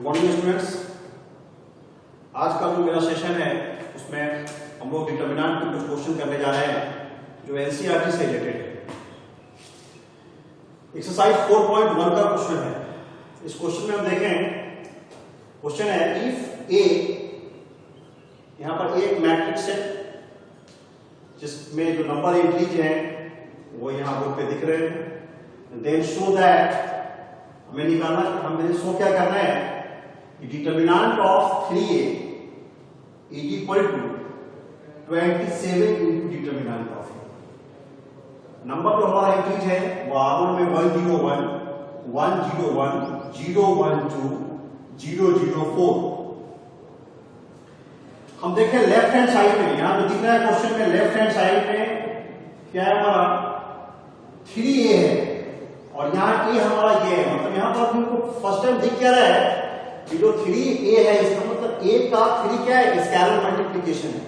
Good morning students. आज का जो मेरा सेशन है उसमें हम लोग डिटरमिनेंट के कुछ क्वेश्चन करने जा रहे हैं जो एनसीईआरटी से रिलेटेड है। एक्सरसाइज 4.1 का क्वेश्चन है। इस क्वेश्चन में हम देखें, क्वेश्चन है इफ ए, यहां पर एक मैट्रिक्स है जिसमें जो नंबर एंट्रीज हैं वो यहां बोर्ड पे दिख रहे हैं। देन शो दैट, हमें निकालना, हमें शो क्या करना है कि determinant of 3a is equal to 27 into determinant of a। Number जो हमारा एंट्रीज है वो R1 में 101, 101, 012, 004। हम देखें लेफ्ट हैंड साइड में, यहां जो दिख रहा है क्वेश्चन में लेफ्ट हैंड साइड में क्या है हमारा 3a है और यहाँ a हमारा ये है। मतलब यहाँ पर हमको फर्स्ट टाइम दिख क्या रहा है कि जो 3a है इसका मतलब a का 3 क्या है, स्केलर मल्टीप्लिकेशन है।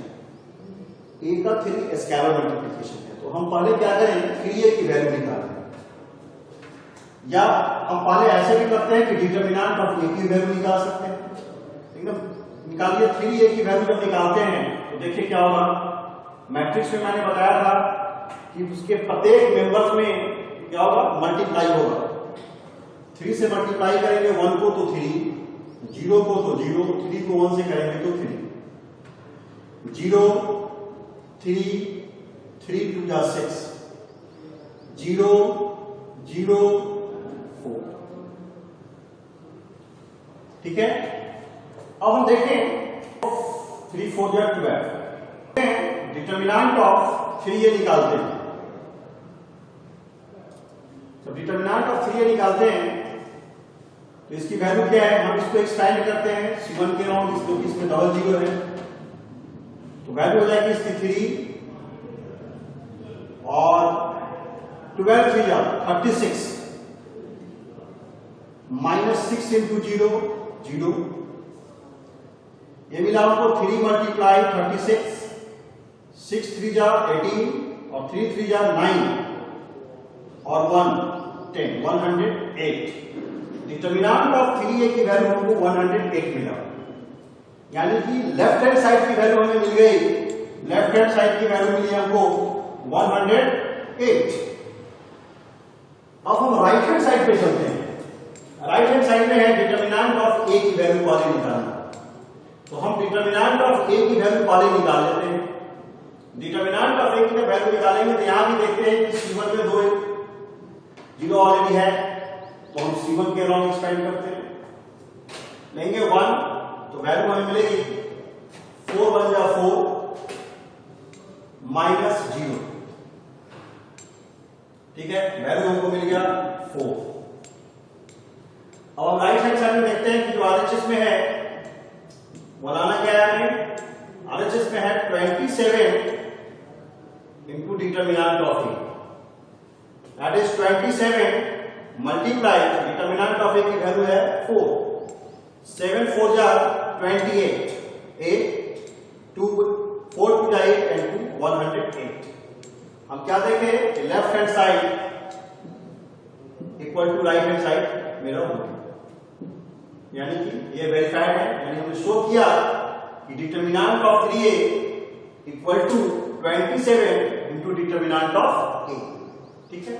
a का 3 स्केलर मल्टीप्लिकेशन है। तो हम पहले क्या करें, 3a की वैल्यू निकालें, या हम पहले ऐसे भी करते हैं कि डिटरमिनेंट ऑफ a की वैल्यू निकाल सकते हैं। एकदम निकालिए 3a की वैल्यू जब निकालते हैं तो देखिए क्या होगा। मैट्रिक्स में मैंने बताया था कि उसके प्रत्येक मेंबर्स में क्या होगा, मल्टीप्लाई होगा। 3 से मल्टीप्लाई करेंगे 1 को तो 3, 0 को तो 0, 3 को 1 से करेंगे तो 3, 0 3 3 2 जा 6, 0 0 4। ठीक है। अब हम देखें 3 4 जा 12, डिटरमिनेंट ऑफ 3a निकालते हैं। तो डिटरमिनेंट ऑफ 3a निकालते हैं तो इसकी वैल्यू क्या है, हम इसको एक्सपेंड करते हैं C1 के राउंड, इसको इसमें डबल 0 है तो वैल्यू हो जाएगी इसकी 3 और 12 3 जा 36 माइनस 6 इंटू 0 0। ये मिला हमको 3 मल्टीप्लाई 36, 6 3 जा 18 और 3 3 जा 9 और 1 10, 108। डिटरमिनेंट ऑफ 3a की वैल्यू हमको 108 मिला, यानी कि लेफ्ट हैंड साइड की वैल्यू हमें मिल गई, लेफ्ट हैंड साइड की वैल्यू मिली हमको 108। अब हम राइट हैंड साइड पे चलते हैं। राइट हैंड साइड में है डिटरमिनेंट ऑफ a की वैल्यू पहले निकालना। तो हम डिटरमिनेंट ऑफ a की वैल्यू पहले निकाल लेते हैं। डिटरमिनेंट ऑफ a की वैल्यू निकालेंगे तो यहां भी देखते हैं कि C1 में 2 0 ऑलरेडी है तो हम C1 के राउंड एक्सपेंड करते हैं, लेंगे 1 तो वैल्यू हमें मिलेगी 4 1 जा 4 माइनस 0। ठीक है, वैल्यू हमको मिल गया 4। अब हम राइट हैंड साइड में देखते हैं कि जो RHS में है वो लाना क्या है हमें, RHS में है 27 into determinant of a, that is 27 multiply determinant of a की वैल्यू है 4, 7 4 जा 28, 8 2 4 2 जा 8 and 2 108। हम क्या देखें, left hand side equal to right hand side mirror होगी, यानी कि ये वेरीफाइड है। यानी हमने शो किया कि determinant of 3a equal to 27 into determinant of a। ठीक है,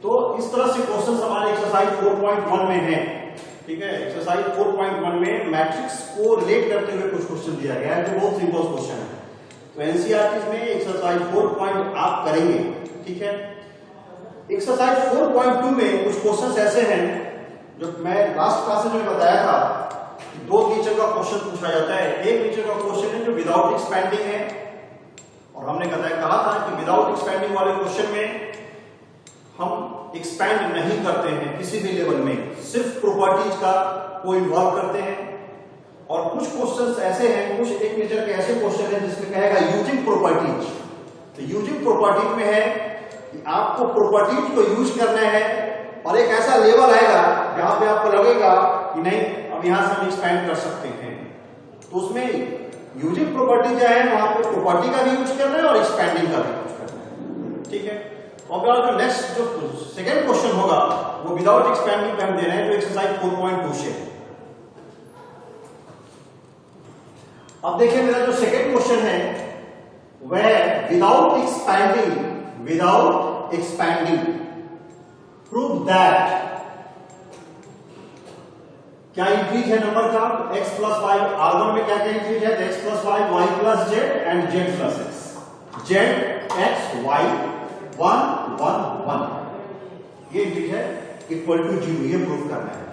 तो इस तरह से क्वेश्चन हमारे एक्सरसाइज 4.1 में है। ठीक है, एक्सरसाइज 4.1 में मैट्रिक्स को रिलेट करते हुए कुछ क्वेश्चन दिया गया है जो बहुत सिंपल क्वेश्चन है। तो एनसीईआरटी में एक्सरसाइज 4 आप करेंगे। ठीक है, एक्सरसाइज 4.2 में कुछ क्वेश्चन ऐसे हैं जो मैं लास्ट क्लास में बताया था कि 2 नेचर का क्वेश्चन पूछा जाता है। एक नेचर का क्वेश्चन है जो विदाउट एक्सपेंडिंग है, और हमने कहा था कि विदाउट एक्सपेंडिंग वाले क्वेश्चन में हम एक्सपैंड नहीं करते हैं किसी भी लेवल में, सिर्फ प्रॉपर्टीज का को इन्वॉल्व करते हैं। और कुछ क्वेश्चंस ऐसे हैं, कुछ एक नेचर के ऐसे क्वेश्चन हैं जिसमें कहेगा यूजिंग प्रॉपर्टीज। तो यूजिंग प्रॉपर्टीज में है कि आपको प्रॉपर्टीज को यूज करना है और एक ऐसा लेवल आएगा जहां पे आपको लगेगा कि नहीं अब यहां से हम एक्सपैंड कर सकते हैं। तो उसमें यूजिंग प्रॉपर्टी जो है वहां पे प्रॉपर्टी का भी यूज करना है और एक्सपैंडिंग का भी यूज करना है। ठीक है, और जो नेक्स्ट जो सेकंड क्वेश्चन होगा वो विदाउट एक्सपेंडिंग पे हम दे रहे हैं जो एक्सरसाइज 4.2 से। अब देखिए मेरा जो सेकेंड क्वेश्चन है वह विदाउट एक्सपैंडिंग प्रूव दैट, क्या इंक्रीज है नंबर का x प्लस वाई, R1 में क्या क्या इंक्रीज है x plus Y, y plus Z and z plus x, z x y 1 1 1 ये इंक्रीज है इक्वल टू 0, ये प्रूव करना है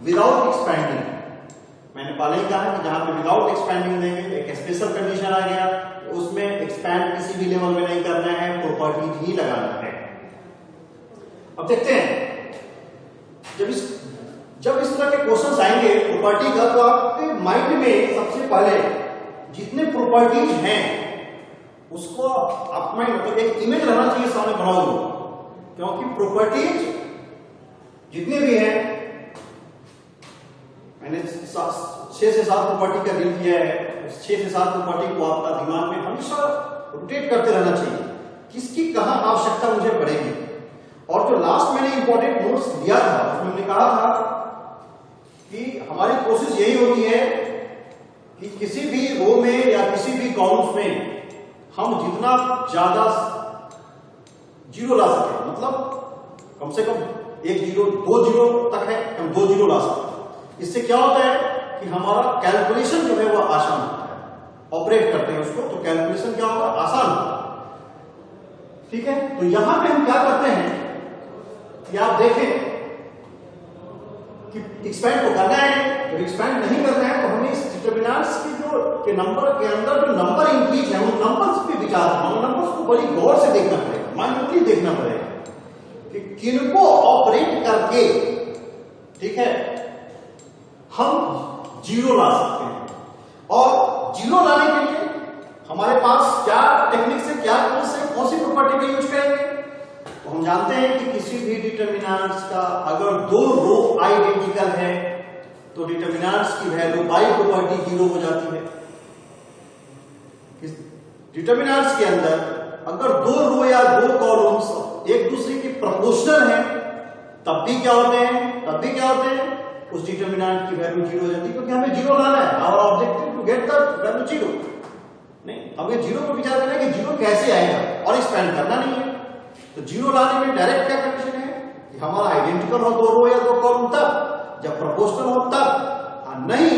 विदाउट एक्सपैंडिंग। मैंने पहले ही कहा कि जहां पे विदाउट एक्सपैंडिंग देंगे एक स्पेशल कंडीशन आ गया, उसमें एक्सपैंड किसी भी लेवल में नहीं करना है, प्रॉपर्टीज ही लगाना है। अब देखते हैं जब इस तरह के क्वेश्चंस आएंगे प्रॉपर्टी का, तो आपके माइंड में सबसे पहले जितने प्रॉपर्टीज हैं उसको आप माइंड मतलब एक इमेज रहना चाहिए सामने बना दो, क्योंकि प्रॉपर्टीज जितने भी हैं, मैंने 6 से 7 प्रॉपर्टी का डील किया है, उस 6 से 7 प्रॉपर्टी को आपका दिमाग में हमेशा रोटेट करते रहना चाहिए, किसकी कहां आवश्यकता मुझे पड़ेगी। और जो लास्ट मैंने इंपॉर्टेंट नोट्स दिया था उसमें मैंने कहा था कि हमारी कोशिश यही होती है कि किसी भी रो में या किसी भी कॉलम्स में हम जितना ज्यादा जीरो ला सके, मतलब कम से कम 1 जीरो 2 जीरो तक है, हम 2 जीरो ला सकते। इससे क्या होता है कि हमारा कैलकुलेशन जो है वो आसान होता है, ऑपरेट करते हैं उसको तो कैलकुलेशन क्या होगा, आसान होगा। ठीक है, तो यहां पे हम क्या करते हैं कि आप देखें कि एक्सपैंड को करना है, जब एक्सपैंड नहीं करना है तो हमें इस डिटरमिनेंट्स के नंबर के अंदर जो नंबर इंक्रीज है उन नंबर्स पे विचार करना, उन नंबर्स को बड़ी गौर से देखना पड़ेगा, माइंडफुली देखना पड़ेगा कि किनको ऑपरेट करके, ठीक है, हम जीरो ला सकते हैं। और जीरो लाने के लिए हमारे पास क्या टेक्निक से, क्या कौन सी प्रॉपर्टी का यूज करेंगे। तो हम जानते हैं कि किसी भी डिटरमिनेंट्स का अगर 2 रो आइडेंटिकल है तो डिटरमिनेंट्स की वैल्यू बाई प्रॉपर्टी 0 हो जाती है। डिटरमिनेंट्स के अंदर अगर 2 रो या 2 कॉलम्स एक दूसरे के प्रोपोर्शनल हैं तब भी क्या होते हैं, उस डिटरमिनेंट की वैल्यू 0 हो जाती है, क्योंकि हमें 0 लाना है। Our objective to get the value 0। नहीं, हमें 0 पर विचार करना है कि 0 कैसे आएगा और एक्सपैंड करना नहीं है। तो 0 लाने में डायरेक्ट क्या कंडीशन है कि हमारा आइडेंटिकल हो 2 रो या 2 कॉलम तब, जब प्रोपोर्शनल हो तब, नहीं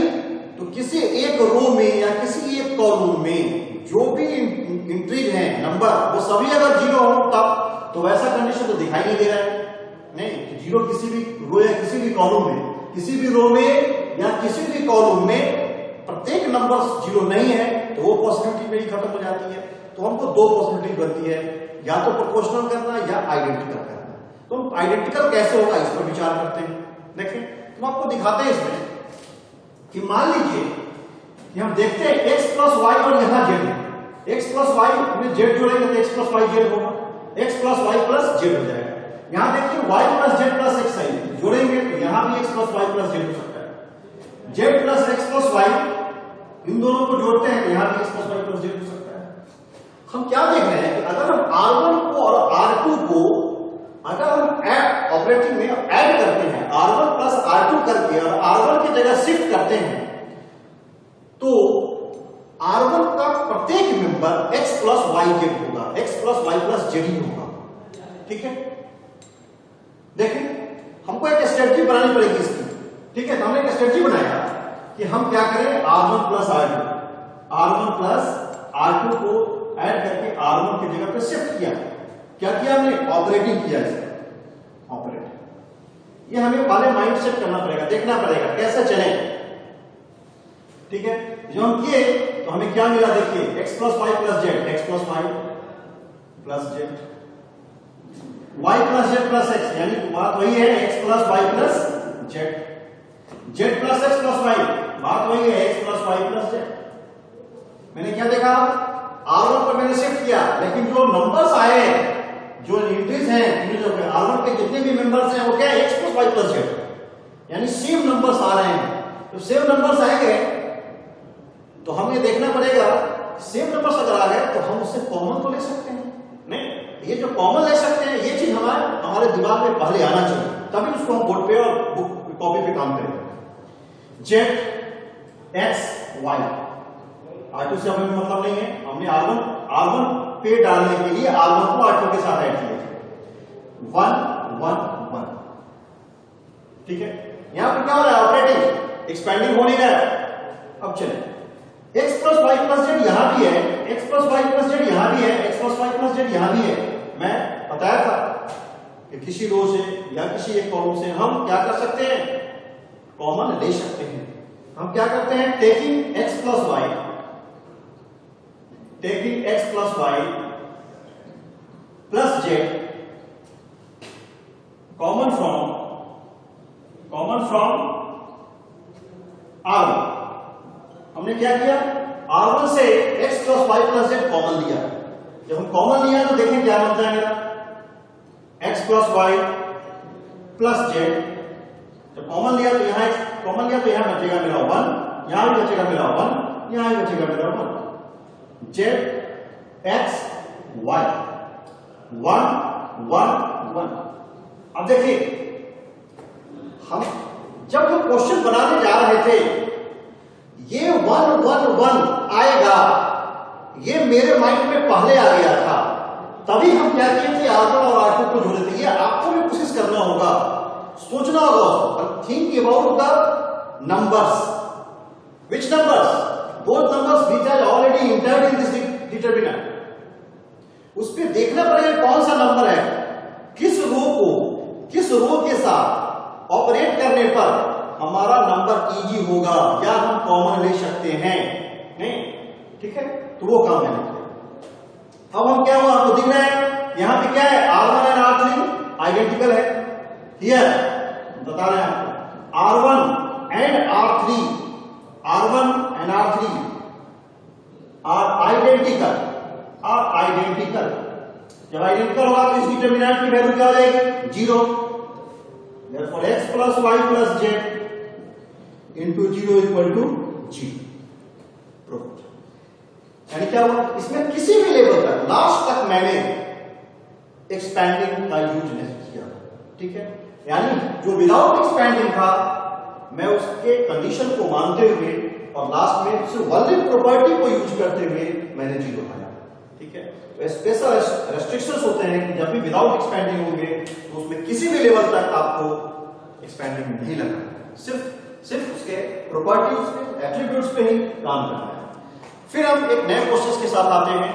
तो किसी एक रो में या किसी एक कॉलम में जो भी इंक्रीज है नंबर वो सभी अगर 0 हो तब, तो वैसा कंडीशन तो दिखाई नहीं दे रहा है। नहीं, 0 किसी भी रो या किसी भी कॉलम में, किसी भी रो में या किसी भी कॉलम में प्रत्येक नंबर 0 नहीं है तो वो पॉसिबिलिटी मेरी खत्म हो जाती है। तो हमको 2 पॉसिबिलिटी बनती है, या तो प्रोपोर्शनल करना या आइडेंटिकल करना। तो आइडेंटिकल कैसे होगा इस पर विचार करते हैं। देखिए, तो आपको दिखाते हैं इसमें कि मान लीजिए कि हम देखते हैं x प्लस वाई और यहां z है, x प्लस वाई में z जोड़ेंगे तो x प्लस वाई z होगा, x plus Y plus z हो जाएगा। यहां देखिए y plus z plus x आई जोड़ेंगे तो यहां भी x plus Y plus z हो सकता है। z plus x plus Y इन दोनों को जोड़ते हैं तो यहां भी x plus Y plus z हो सकता है। हम क्या देख रहे हैं कि अगर हम R1 को और R2 को अगर हम ऑपरेटिंग में ऐड करते हैं, R1 प्लस R2 करके और R1 की जगह शिफ्ट करते हैं, तो R1 का प्रत्येक member x plus Y Z होगा, x plus Y plus Z ही होगा। ठीक है, देखें हमको एक स्ट्रेटजी बनानी पड़ेगी इसकी। ठीक है, तो हमने एक स्ट्रेटजी बनाया कि हम क्या करें, R1 प्लस R2 को ऐड करके R1 की जगह पे शिफ्ट किया। क्या किया हमने, ऑपरेटिंग किया इसका ऑपरेट। ये हमें पहले माइंड सेट करना पड़ेगा, देखना पड़ेगा कैसे चले। ठीक है, जो हम किए तो हमें क्या मिला, देखिए x plus Y plus Z, x plus Y plus Z, y plus Z plus x, यानी बात वही है x plus Y plus Z, z plus x plus Y, बात वही है x plus Y plus Z. मैंने क्या देखा, R1 पर मैंने शिफ्ट किया, लेकिन जो नंबर्स आए, जो इंक्रीज हैं, R1 के जितने भी मेंबर्स हैं वो क्या है, x plus Y plus Z, यानी सेम नंबर्स आ रहे हैं। तो सेम नंबर्स आएंगे तो हमें देखना पड़ेगा, सेम नंबर्स अगर आ गए तो हम उससे कॉमन तो ले सकते हैं। नहीं, ये जो कॉमन ले सकते हैं ये चीज हमारे दिमाग में पहले आना चाहिए, तभी उसको हम बोर्ड पे और बुक कॉपी पे काम करेंगे। जेड एक्स वाई, R2 से हमें मतलब नहीं है, हमने R1 पे डालने के लिए R1 को R2 के साथ ऐड किया। 1 1 1, ठीक है। यहां पर क्या हो रहा है, ऑपरेटिंग एक्सपेंडिंग हो नहीं रहा है। अब चले x plus Y plus Z यहां भी है, x plus Y plus Z यहां भी है, x plus Y plus Z यहां भी है। मैं बताया था कि किसी रो से या किसी एक कॉलम से हम क्या कर सकते हैं, कॉमन ले सकते हैं। हम क्या करते हैं, taking x plus Y plus Z common from R1। हमने क्या किया, R1 से x plus Y plus Z common लिया। जब हम कॉमन लिया तो देखें क्या बनता है मेरा, x plus Y plus Z. जब कॉमन लिया तो यहां कॉमन लिया तो यहां बचेगा मेरा 1, यहां भी बचेगा मेरा 1, यहां भी बचेगा मेरा 1। Z X Y 1 1 1। अब देखिए, हम जब हम क्वेश्चन बनाने जा रहे थे, ये 1 1 1 आएगा, ये मेरे माइंड में पहले आ गया था, तभी हम क्या किए थे, R1 और R2 को जोड़े थे। ये आपको भी कोशिश करना होगा, सोचना होगा, think about the numbers. Which numbers, those numbers which are already entered in this determinant. उस पर देखना पड़ेगा कौन सा नंबर है, किस रो के साथ ऑपरेट करने पर हमारा नंबर इजी होगा या हम कॉमन ले सकते हैं, नहीं, ठीक है। तो वो काम मैंने किया। अब हम क्या हुआ, आपको दिख रहा है यहां पे क्या है, R1 एंड R3 आइडेंटिकल है। हियर बता रहे हैं आपको, R1 and R3 are identical. जब आइडेंटिकल होगा तो इस डिटरमिनेंट की वैल्यू क्या हो जाएगी, 0। Therefore x plus y plus z into 0 equal to 0। Proof. यानी क्या हुआ, इसमें किसी भी लेवल तक लास्ट तक मैंने एक्सपेंडिंग का यूज नहीं किया, ठीक है। यानी जो विदाउट एक्सपेंडिंग था, मैं उसके कंडीशन को मानते हुए और लास्ट में सिर्फ वैलिड प्रॉपर्टी को यूज करते हुए मैंने 0 लाया, ठीक है। तो स्पेशल रेस्ट्रिक्शंस होते हैं कि जब भी विदाउट एक्सपेंडिंग होंगे तो उसमें किसी भी लेवल तक आपको एक्सपेंडिंग नहीं लगना, सिर्फ उसके प्रॉपर्टीज पे, एट्रीब्यूट्स पे ही काम करना है। फिर हम एक नए क्वेश्चन के साथ आते हैं।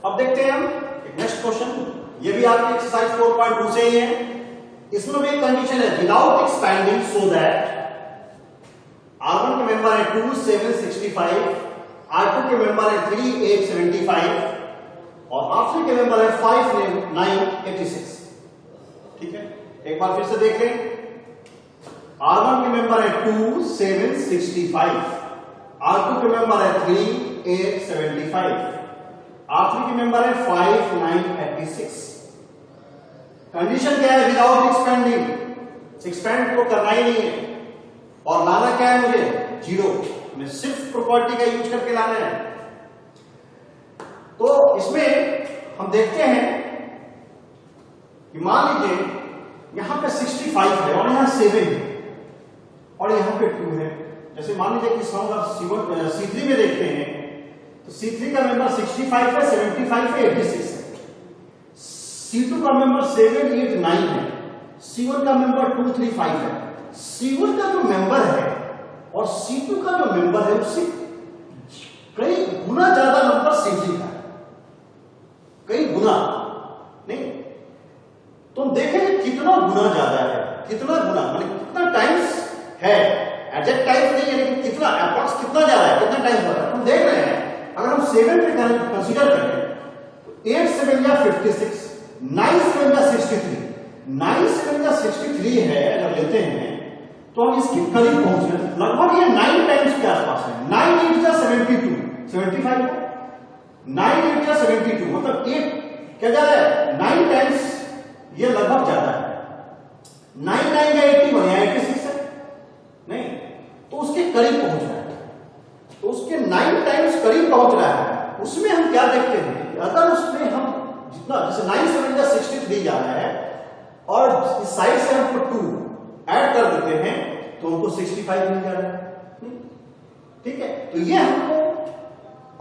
अब देखते हैं हम एक नेक्स्ट क्वेश्चन, ये भी आपकी एक्सरसाइज 4.2 से ही है। इसमें भी एक कंडीशन है, without expanding so that R1 के मेंबर है 2 765, R2 के मेंबर है 3 875 और R3 के मेंबर है 5 9 86, ठीक है। एक बार फिर से देख लें, R1 के मेंबर है 2 765, R2 के मेंबर है 3 875, R3 के मेंबर है 5 9 86। कंडीशन क्या है, विदाउट एक्सपेंडिंग, एक्सपेंड तो करना ही नहीं है और लाना क्या है मुझे, 0। मैं सिर्फ प्रॉपर्टी का यूज करके लाना है। तो इसमें हम देखते हैं कि मान लीजिए यहां पे 65 है और यहां 7 है और यहां पे 2 है। जैसे मान लीजिए कि हम C3 में देखते हैं तो C3 का मेंबर 65 है, 75 है, 86 है। C2 का मेंबर 7 8 9 है, C1 का मेंबर 2 3 5 है। C1 का जो मेंबर है और C2 का जो मेंबर है उससे कई गुना ज्यादा नंबर C3 का है, कई गुना नहीं। तो हम देखेंगे कितना गुना ज्यादा है, कितना गुना मतलब कितना टाइम्स है, एग्जैक्ट टाइम्स नहीं है लेकिन कितना अप्रॉक्स कितना ज्यादा है, कितना टाइम्स ज्यादा है। हम देख रहे हैं अगर हम 7 पे कंसीडर करें तो 8 7 या 56, 9 7 या 63, 9 7 या 63 है अगर लेते हैं तो हम इसके करीब पहुंच रहे हैं, लगभग ये 9 टाइम्स के आसपास है। 9 8 या 72 75 है, 9 8 या 72 मतलब 8 क्या जा रहा है, 9 टाइम्स ये लगभग ज्यादा है। 9 9 या 81 या 86 है नहीं, तो उसके करीब पहुंच रहा है। तो उसके 9 टाइम्स करीब पहुंच रहा है। उसमें हम क्या देखते हैं, अगर उसमें हम जितना जैसे 9 7 या 63 जा रहा है और इस साइड से हमको 2 ऐड कर देते हैं तो हमको 65 मिल जा रहा है, ठीक है। तो ये हमको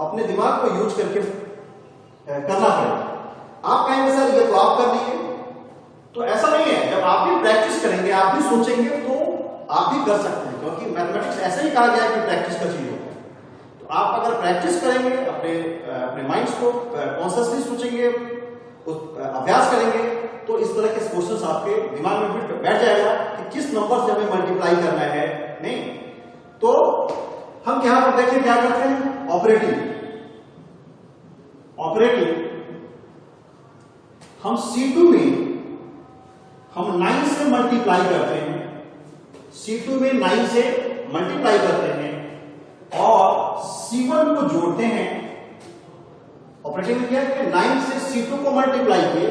अपने दिमाग को यूज करके करना पड़ेगा। आप कहेंगे सर ये तो आप कर लिए, तो ऐसा नहीं है। जब आप भी प्रैक्टिस करेंगे, आप भी सोचेंगे, तो आप भी कर सकते हैं, क्योंकि मैथमेटिक्स ऐसे ही कहा गया है कि प्रैक्टिस का चीज होता है। तो आप अगर प्रैक्टिस करेंगे, अपने माइंड्स को कॉन्शियसली सोचेंगे, अभ्यास करेंगे, तो इस तरह के क्वेश्चंस आपके दिमाग में भी बैठ जाएगा कि किस नंबर से हमें मल्टीप्लाई करना है। नहीं तो हम यहां पर देखिए क्या करते हैं, ऑपरेटिंग हम C2 में हम 9 से मल्टीप्लाई करते हैं, C2 में 9 से मल्टीप्लाई करते हैं और C1 को जोड़ते हैं। ऑपरेटिंग में क्या है, 9 से C2 को मल्टीप्लाई किए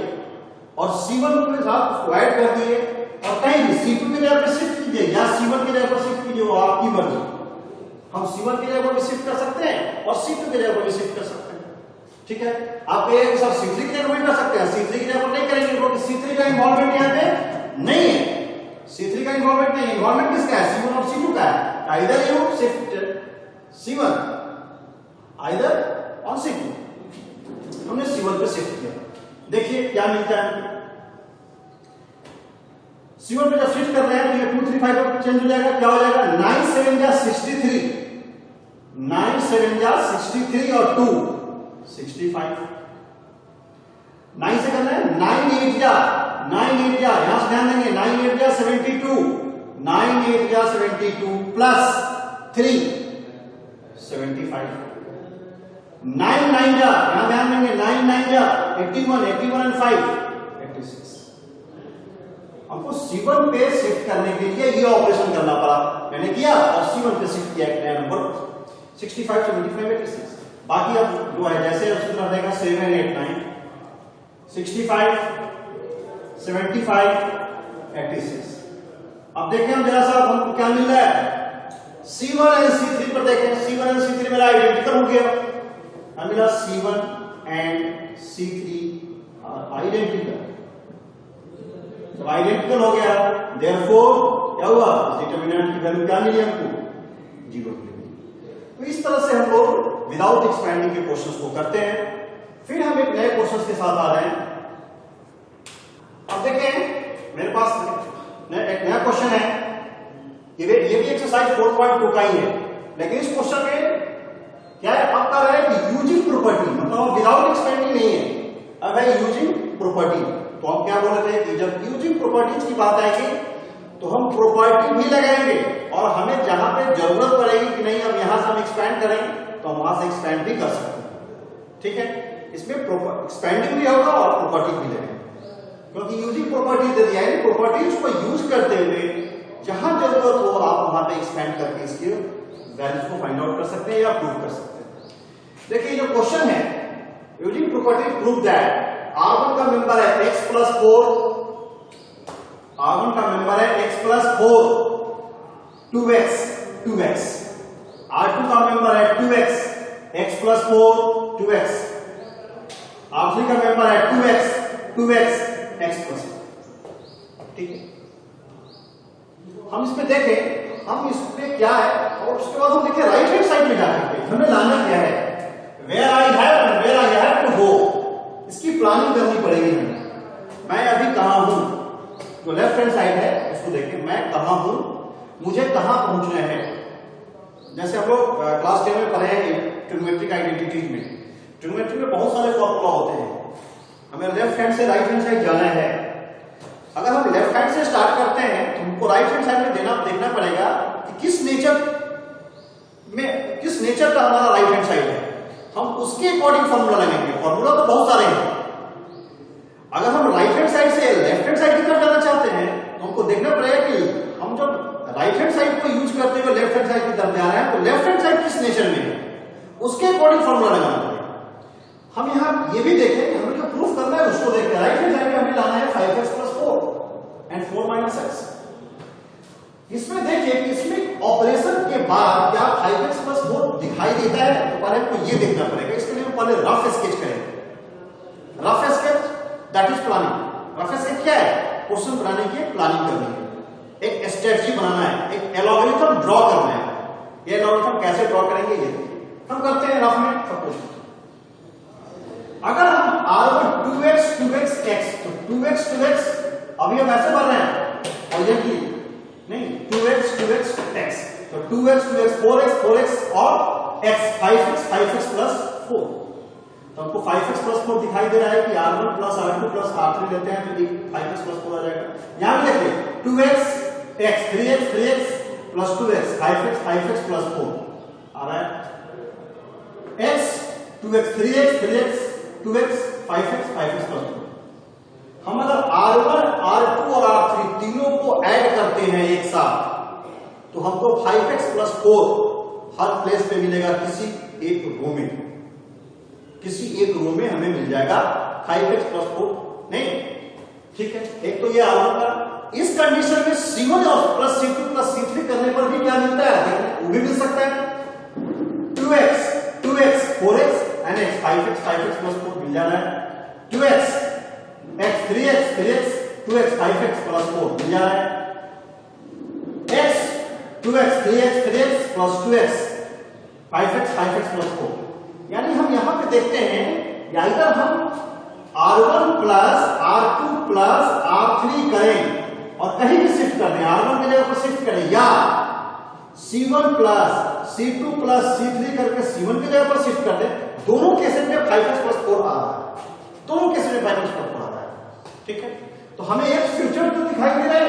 और C1 के साथ उसको ऐड कर दिए और कहीं भी C2 की जगह पर शिफ्ट कीजिए या C1 की जगह पर शिफ्ट कीजिए, वो आपकी मर्जी। हम C1 की जगह पर भी शिफ्ट कर सकते हैं और C2 की जगह पर भी शिफ्ट कर सकते हैं। ठीक है, आप कहेंगे सर C3 की जगह भी कर सकते हैं, C3 की जगह पर नहीं करेंगे क्योंकि C3 का इन्वॉल्वमेंट यहाँ पे नहीं है। C3 का इन्वॉल्वमेंट नहीं है, इन्वॉल्वमेंट किसका है, C1 और C2 का है। Either you shift C1 either on C2, हमने C1 पे शिफ्ट किया। देखिए क्या मिलता है, C1 पे जब शिफ्ट कर रहे हैं तो ये 2 3 5 चेंज हो जाएगा। क्या हो जाएगा, 9 7 जा 63, 9 7 जा 63 और 2 65। 9 से करना है, 9 8 जा यहां से ध्यान देंगे, 9 8 जा 72, 9 8 जा 72 प्लस 3 75। 9 9 जा यहां ध्यान देंगे, 9 9 जा 81, 81 एंड 5 86। हमको C1 पे शिफ्ट करने के लिए ये ऑपरेशन करना पड़ा, मैंने किया और C1 पे शिफ्ट किया एक नया नंबर 65 75 86। बाकी अब जो है जैसे उसकी तरफ देगा 7 8 9 65 75 86। अब देखें हम जरा सा हमको क्या मिल रहा है, C1 एंड C3 पर देखें, C1 एंड C3 मेरा आइडेंटिकल हो गया, मेरा C1 एंड C3 आइडेंटिकल। जब आइडेंटिकल हो गया देयरफॉर क्या हुआ, डिटरमिनेंट की वैल्यू क्या मिली हमको, 0 मिली। तो इस तरह से हम लोग विदाउट एक्सपेंडिंग के क्वेश्चंस को करते हैं। फिर हम एक नए क्वेश्चंस के साथ आ रहे हैं। अब देखें मेरे पास एक नया क्वेश्चन है, ये भी एक्सरसाइज 4.2 का ही है, लेकिन इस क्वेश्चन में क्या है, अब कह रहा है कि यूजिंग प्रॉपर्टी, मतलब विदाउट एक्सपेंडिंग नहीं है, अब है यूजिंग प्रॉपर्टी। तो हम क्या बोल रहे थे कि जब यूजिंग प्रॉपर्टीज की बात आएगी तो हम प्रॉपर्टी भी लगाएंगे और हमें जहां पे जरूरत पड़ेगी कि नहीं अब यहां से हम एक्सपेंड करें तो हम वहां से एक्सपेंड भी कर सकते हैं। ठीक है, इसमें एक्सपेंडिंग भी होगा और प्रॉपर्टी भी लगेगा, क्योंकि यूजिंग प्रॉपर्टी दे दिया है, प्रॉपर्टीज को यूज करते हुए जहां जरूरत हो आप वहां पे एक्सपेंड करके इसके वैल्यूज को फाइंड आउट कर सकते हैं या प्रूव कर सकते हैं। देखिए जो क्वेश्चन है, using property prove that R1 का मेंबर है x प्लस 4, R1 का मेंबर है x प्लस 4 2x, R2 का मेंबर है 2x x plus 4 2x, R3 का मेंबर है 2x x प्लस 4। ठीक है, हम इसमें देखें, हम इसमें क्या है और उसके बाद हम देखें राइट हैंड साइड में जाकर हमें लाना क्या है, where I have to go, इसकी प्लानिंग करनी पड़ेगी हमें। मैं अभी कहां हूं, जो लेफ्ट हैंड साइड है उसको देखें, मैं कहां हूं, मुझे कहां पहुंचना है। जैसे हम लोग क्लास 10 में पढ़े हैं ट्रिग्नोमेट्रिक आइडेंटिटीज में, ट्रिग्नोमेट्री में बहुत सारे फॉर्मूला होते हैं, हमें लेफ्ट हैंड से राइट हैंड साइड जाना है। अगर हम लेफ्ट हैंड से स्टार्ट करते हैं तो हमको राइट हैंड साइड में देखना पड़ेगा कि किस नेचर का हमारा राइट हैंड साइड है, हम उसके अकॉर्डिंग फॉर्मूला लगाएंगे। फॉर्मूला तो बहुत सारे हैं, अगर हम राइट हैंड साइड से लेफ्ट हैंड साइड की तरफ जाना चाहते हैं तो हमको देखना पड़ेगा कि हम जब राइट हैंड साइड को यूज करते हुए लेफ्ट हैंड साइड की तरफ जा रहे हैं तो लेफ्ट हैंड साइड किस नेचर में है, उसके अकॉर्डिंग फॉर्मूला लगाना पड़ेगा। हम यहां ये भी देखें, हमें जो प्रूफ करना है उसको देखते हैं। राइट हैंड साइड में हमें लाना है 5x प्लस 4 एंड 4 - x। इसमें देखिए कि इसमें ऑपरेशन के बाद क्या 5x प्लस 4 दिखाई देता है, तो पहले हमको ये देखना पड़ेगा। इसके लिए पहले रफ स्केच करेंगे। Rough sketch that is planning. Rough sketch क्या है, क्वेश्चन बनाने की प्लानिंग करनी है, एक स्ट्रेटजी बनाना है, एक एल्गोरिथम ड्रॉ करना है। ये एल्गोरिथम कैसे ड्रॉ करेंगे ये देखिए। हम करते हैं रफ में सपोज अगर हम r1 2x 2x x तो 2x 2x अभी हम ऐसे बढ़ रहे हैं और ये की नहीं 2x 2x x तो 2x 2x 4x 4x और x 5x 5x plus 4 तो हमको 5x plus 4 दिखाई दे रहा है कि r1 plus r2 plus r3 लेते हैं तो 5x plus 4 आ जाएगा। यहां भी देखिए 2x x 3x 3x plus 2x 5x 5x plus 4 आ रहा है x 2x 3x 3x 2x 5x 5x plus 4। हम अगर r1 r2 और r3 तीनों को ऐड करते हैं एक साथ तो हमको 5x plus 4 हर प्लेस पे मिलेगा किसी एक रो में हमें मिल जाएगा 5x plus 4 नहीं ठीक है। एक तो ये r1 का इस कंडीशन में c1 plus c2 plus c3 करने पर भी क्या मिलता है वो भी मिल सकता है 2x 4x and x 5x plus 4 मिल जाना है 2x x 3x 2x 5x plus 4 मिल जा रहा है x 2x 3x plus 2x 5x plus 4 यानी हम यहां पे देखते हैं या इधर हम r1 plus r2 plus r3 करें और कहीं भी शिफ्ट कर दें r1 की जगह पर शिफ्ट करें या c1 plus c2 plus c3 करके c1 की जगह पर शिफ्ट कर दें दोनों केसेस में 5x plus 4 आ रहा है दोनों केसेस में 5x plus 4 आ रहा है ठीक है। तो हमें एक फ्यूचर तो दिखाई दे रहा है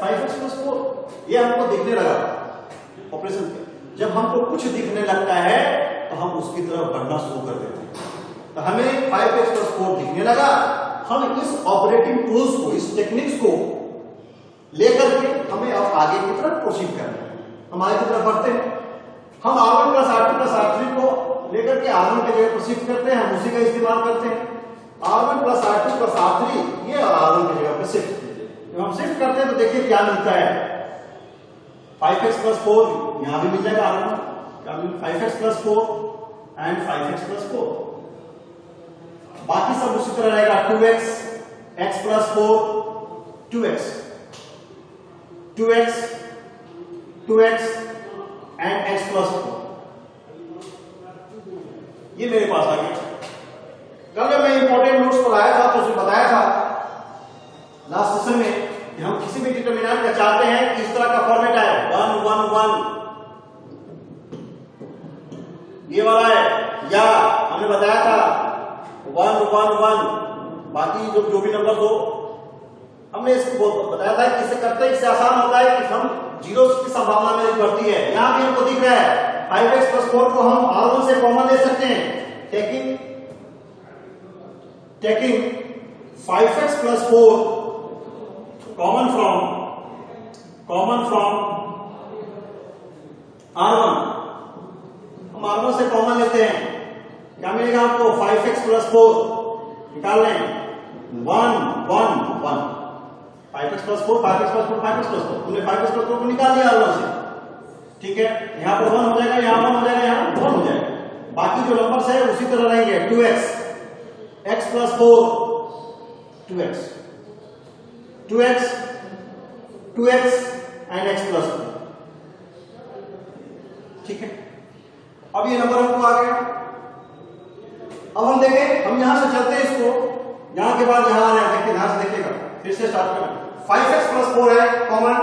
5x plus 4 ये हमको दिखने लगा ऑपरेशन के जब हमको कुछ दिखने लगता है तो हम उसकी तरफ बढ़ना शुरू कर देते हैं तो हमें 5x plus 4 दिखने लगा हम इस ऑपरेटिंग टूल्स को इस टेक्निक्स को लेकर के हमें अब आगे की तरफ प्रोसीड करना है हम आगे की तरफ बढ़ते हैं हम r1 plus r2 plus r3 को लेकर के r1 के जगह पर शिफ्ट करते हैं हम उसी का इस्तेमाल करते हैं r1 plus r2 plus r3 ये r1 की जगह पर शिफ्ट जब हम शिफ्ट करते हैं तो देखिए क्या मिलता है 5x plus 4 यहां भी मिल जाएगा r1 5x plus 4 and 5x plus 4 बाकी सब उसी तरह रहेगा 2x x plus 4 2x and x plus 4 ये मेरे पास आ गया। कल जब मैं इंपॉर्टेंट नोट्स को लाया था तो उसमें बताया था लास्ट सेशन में कि हम किसी भी डिटरमिनेंट का चाहते हैं कि इस तरह का फॉर्मेट आए 1 1 1 ये वाला है या हमने बताया था 1 1 1 बाकी जो भी नंबर हो हमने इसको बताया था कि इसे करते इससे आसान होता है कि हम जीरो की संभावना मेरी बढ़ती है। यहां भी हमको दिख रहा है 5x plus 4 को हम r1 से कॉमन ले सकते हैं taking 5x plus 4 common from r1 हम r1 से कॉमन लेते हैं क्या मिलेगा आपको 5x plus 4 निकाल लें 1 1 1 5x plus 4 5x plus 4 5x plus 4 तुमने 5x plus 4 को निकाल लिया r1 से ठीक है। यहां पर 1 हो जाएगा यहां 1 हो जाएगा यहां 1 हो जाएगा बाकी जो नंबर्स है उसी तरह रहेंगे 2x x plus 4 2x and x plus 4 ठीक है। अब ये नंबर हमको आ गया। अब हम देखें हम यहां से चलते हैं इसको यहां के बाद यहां आ रहे हैं देखिए यहां से देखिएगा फिर से स्टार्ट करें 5x plus 4 है कॉमन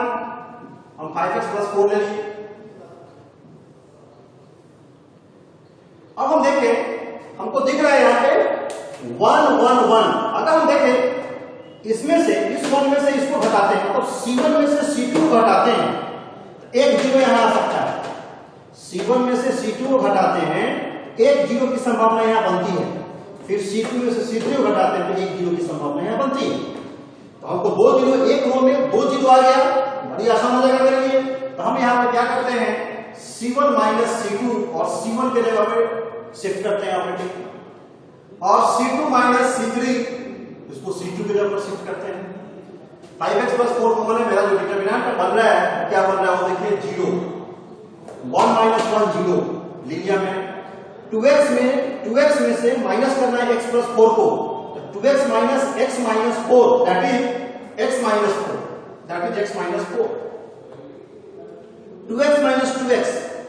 हम 5x plus 4 ले लिए। अब हम देखें हमको दिख रहा है यहां पे 1 1 1 अगर हम देखें इसमें से इस 1 में से इसको घटाते हैं तो c1 में से c2 को घटाते हैं तो एक जीरो यहां आ सकता है c1 में से c2 को घटाते हैं एक जीरो की संभावना यहां बनती है फिर c2 में से c3 को घटाते हैं तो एक जीरो की संभावना यहां बनती है। तो हमको दो जीरो एक रो में दो जीरो आ गया बड़ी आसान हो जाएगा मेरे लिए। तो हम यहां पे क्या करते हैं c1 minus c2 और c1 के जगह पे शिफ्ट करते हैं ऑपरेटिंग और c2 minus c3 इसको c2 की जगह पर शिफ्ट करते हैं 5x plus 4 कॉमन है मेरा जो डिटरमिनेंट बन रहा है क्या बन रहा है वो देखिए 0 1 minus 1 0 लिख लिया मैंने 2x में से माइनस करना है x plus 4 को तो 2x minus x minus 4 that is x minus 4 2x minus 2x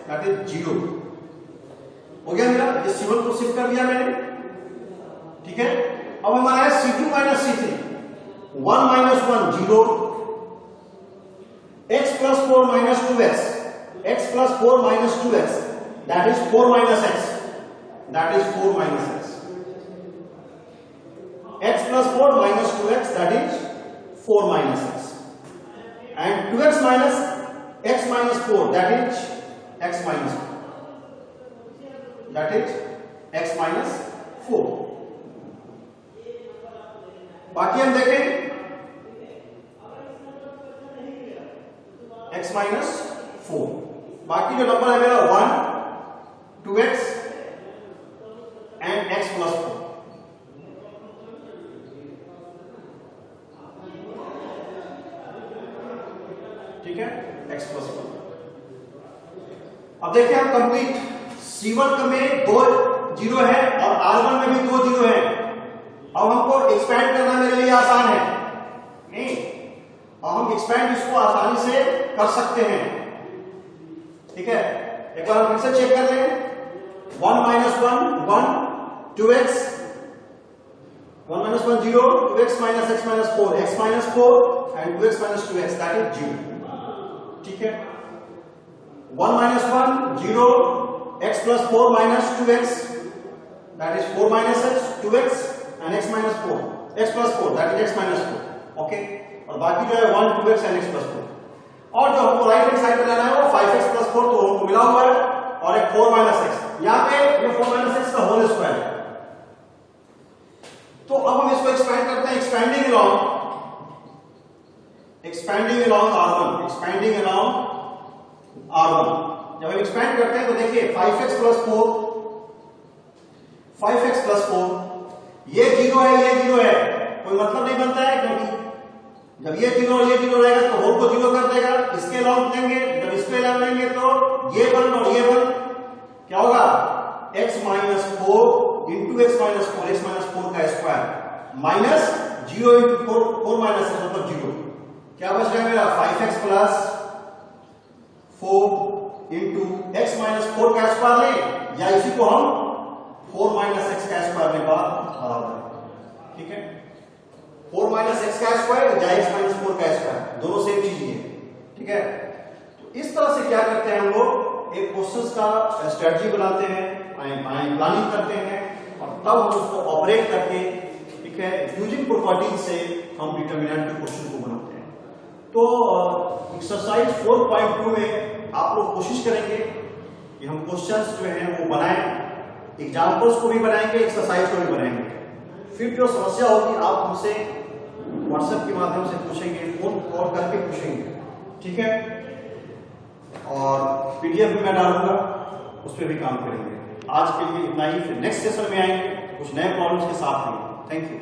that is 0 हो गया मेरा, ये C1 को शिफ्ट कर दिया मैंने, ठीक है। अब हमारा है C2 minus C3, 1 minus 1 0, x plus 4 minus 2x, x plus 4 minus 2x, that is 4 minus x, that is 4 minus x, x plus 4 minus 2x, that is 4 minus x, and 2x minus x minus 4, that is x minus 4, that is x minus 4। बाकी हम देखें x minus 4, बाकी जो number है मेरा 1, 2x and x plus 4, ठीक है, x plus 4। अब देखिए हम कंप्लीट, C1 में 2 जीरो है और R1 में भी 2 जीरो है। अब हमको एक्सपैंड करना मेरे लिए आसान है, नहीं, और हम एक्सपैंड इसको आसानी से कर सकते हैं, ठीक है। एक बार हम फिर से चेक कर लें, 1 minus 1 1, 2x, 1 minus 1 0, 2x minus x minus 4, x minus 4 and 2x minus 2x, that is 0, ठीक है। 1 minus 1 0, x plus 4 minus 2x, that is 4 minus x, 2x and x minus 4, x plus 4, that is x minus 4, okay. और बाकी जो है 1 2x and x plus 4, और जो हमको right hand side पे लाना है वो 5x प्लस 4 तो हमको मिला हुआ है, और एक 4 माइनस x, यहां पे ये 4 माइनस x का होल स्क्वायर है। तो अब हम इसको एक्सपैंड करते हैं, expanding along R1, expanding along R1। जब हम एक्सपैंड करते हैं तो देखिए 5x प्लस 4, 5x प्लस 4, ये जीरो है, ये जीरो है, कोई मतलब नहीं बनता है, क्योंकि जब ये जीरो और ये जीरो रहेगा तो होल को जीरो कर देगा। इसके अलाउंस लेंगे, जब इसके अलाउंस लेंगे तो ये 1 और ये 1 क्या होगा, x minus 4 into x minus 4, x minus 4 का square minus 0 into 4 minus x मतलब 0, क्या बच गया मेरा 5x plus 4 into x minus 4 का स्क्वायर ले, या इसी को हम 4 माइनस x का स्क्वायर ले बराबर है, ठीक है। 4 माइनस x का स्क्वायर या x माइनस 4 का स्क्वायर, दोनों सेम चीज ही है, ठीक है। तो इस तरह से क्या करते हैं हम लोग, एक क्वेश्चंस का स्ट्रेटजी बनाते हैं, प्लानिंग करते हैं, और तब हम उसको ऑपरेट करके, ठीक है, यूजिंग प्रॉपर्टीज से हम डिटरमिनेंट के क्वेश्चन को बनाते हैं। तो एक्सरसाइज 4.2 में आप लोग कोशिश करेंगे कि हम क्वेश्चंस जो हैं वो बनाएं, एग्जाम्पल्स को भी बनाएंगे, एक्सरसाइज को भी बनाएंगे। फिर जो समस्या होगी आप हमसे व्हाट्सएप के माध्यम से पूछेंगे, फोन कॉल करके पूछेंगे, ठीक है। और पीडीएफ भी मैं डालूंगा, उस पर भी काम करेंगे। आज के लिए इतना ही, फिर नेक्स्ट सेशन में आएंगे कुछ नए प्रॉब्लम्स के साथ। Thank you.